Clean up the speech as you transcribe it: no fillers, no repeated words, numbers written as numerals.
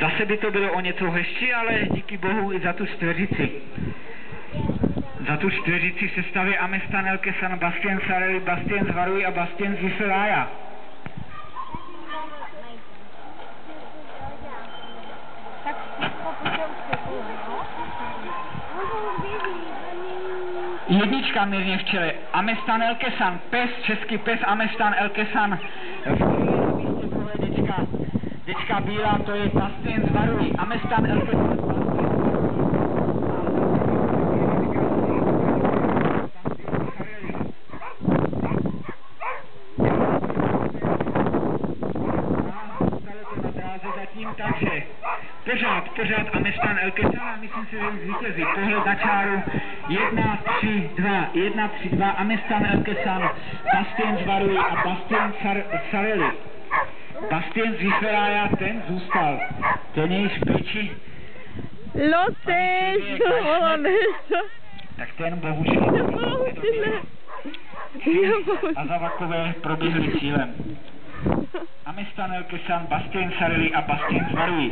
Zase by to bylo o něco hezčí, ale díky bohu i za tu čtveřici. Za tu čtveřici se staví Amestan Elkesan, Bastien Sareli, Bastien Zvaruj a Bastien Zviselája. Jednička mírně v čele. Amestan Elkesan, pes, český pes Amestan Elkesan. V místě tohle dečka bílá, to je Bastien Zvaruj. Amestan Elkesan, takže pořád Amestan Elkesan a myslím si, že zvítězí. Pohled na čáru 1, 3, 2, 1, 3, 2, Amestan Elkesan, Bastien Zvaruj a Bastien Sareli. Bastien Zviselája, ten zůstal. Ten je již v péči. Loseš, tak ten bohužel a Zavakové proběhly cílem. Amestan Elkesan, Bastien Sareli a Bastien Zvaruj.